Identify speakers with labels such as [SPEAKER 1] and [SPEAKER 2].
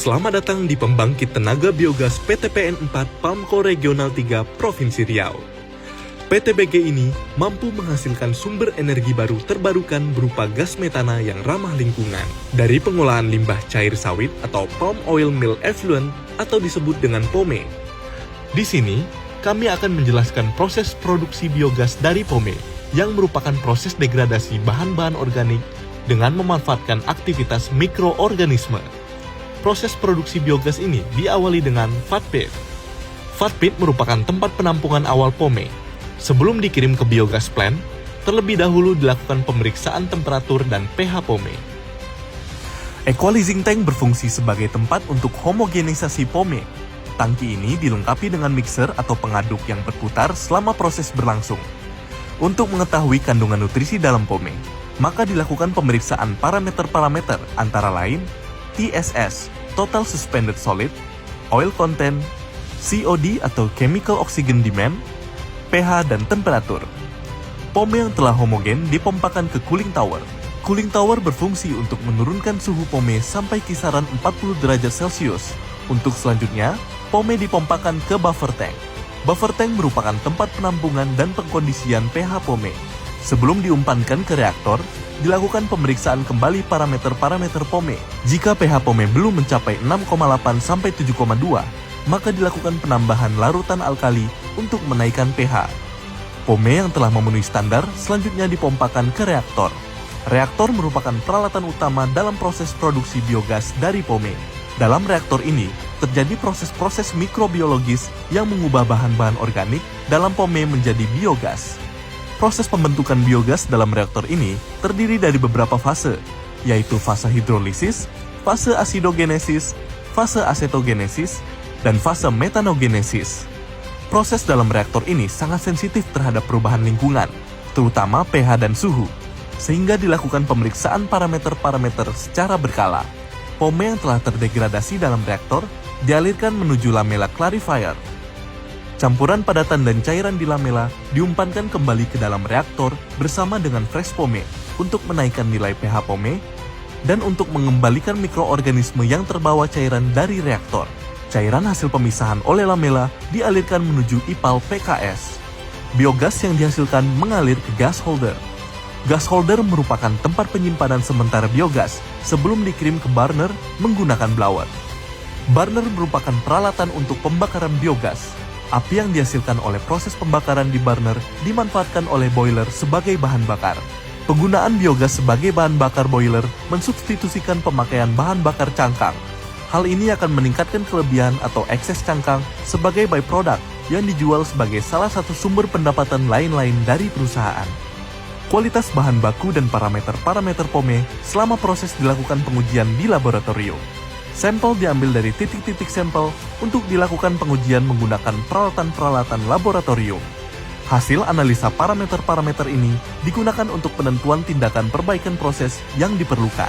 [SPEAKER 1] Selamat datang di Pembangkit Tenaga Biogas PTPN 4 PAMKO Regional 3 Provinsi Riau. PTBG ini mampu menghasilkan sumber energi baru terbarukan berupa gas metana yang ramah lingkungan dari pengolahan limbah cair sawit atau palm oil mill effluent atau disebut dengan POME. Di sini, kami akan menjelaskan proses produksi biogas dari POME yang merupakan proses degradasi bahan-bahan organik dengan memanfaatkan aktivitas mikroorganisme. Proses produksi biogas ini diawali dengan fat pit. Fat pit merupakan tempat penampungan awal POME. Sebelum dikirim ke biogas plant, terlebih dahulu dilakukan pemeriksaan temperatur dan pH POME. Equalizing tank berfungsi sebagai tempat untuk homogenisasi POME. Tangki ini dilengkapi dengan mixer atau pengaduk yang berputar selama proses berlangsung. Untuk mengetahui kandungan nutrisi dalam POME, maka dilakukan pemeriksaan parameter-parameter antara lain TSS, Total Suspended Solid, Oil Content, COD atau Chemical Oxygen Demand, pH dan temperatur. POME yang telah homogen dipompakan ke cooling tower. Cooling tower berfungsi untuk menurunkan suhu POME sampai kisaran 40 derajat Celcius. Untuk selanjutnya, POME dipompakan ke buffer tank. Buffer tank merupakan tempat penampungan dan pengkondisian pH POME. Sebelum diumpankan ke reaktor, dilakukan pemeriksaan kembali parameter-parameter POME. Jika pH POME belum mencapai 6,8 sampai 7,2, maka dilakukan penambahan larutan alkali untuk menaikkan pH. POME yang telah memenuhi standar selanjutnya dipompakan ke reaktor. Reaktor merupakan peralatan utama dalam proses produksi biogas dari POME. Dalam reaktor ini, terjadi proses-proses mikrobiologis yang mengubah bahan-bahan organik dalam POME menjadi biogas. Proses pembentukan biogas dalam reaktor ini terdiri dari beberapa fase, yaitu fase hidrolisis, fase asidogenesis, fase asetogenesis, dan fase metanogenesis. Proses dalam reaktor ini sangat sensitif terhadap perubahan lingkungan, terutama pH dan suhu, sehingga dilakukan pemeriksaan parameter-parameter secara berkala. POME yang telah terdegradasi dalam reaktor dialirkan menuju lamela clarifier. Campuran padatan dan cairan di lamela diumpankan kembali ke dalam reaktor bersama dengan fresh POME untuk menaikkan nilai pH POME dan untuk mengembalikan mikroorganisme yang terbawa cairan dari reaktor. Cairan hasil pemisahan oleh lamela dialirkan menuju ipal PKS. Biogas yang dihasilkan mengalir ke gas holder. Gas holder merupakan tempat penyimpanan sementara biogas sebelum dikirim ke burner menggunakan blower. Burner merupakan peralatan untuk pembakaran biogas. Api yang dihasilkan oleh proses pembakaran di burner dimanfaatkan oleh boiler sebagai bahan bakar. Penggunaan biogas sebagai bahan bakar boiler mensubstitusikan pemakaian bahan bakar cangkang. Hal ini akan meningkatkan kelebihan atau ekses cangkang sebagai byproduct yang dijual sebagai salah satu sumber pendapatan lain-lain dari perusahaan. Kualitas bahan baku dan parameter-parameter POME selama proses dilakukan pengujian di laboratorium. Sampel diambil dari titik-titik sampel untuk dilakukan pengujian menggunakan peralatan-peralatan laboratorium. Hasil analisa parameter-parameter ini digunakan untuk penentuan tindakan perbaikan proses yang diperlukan.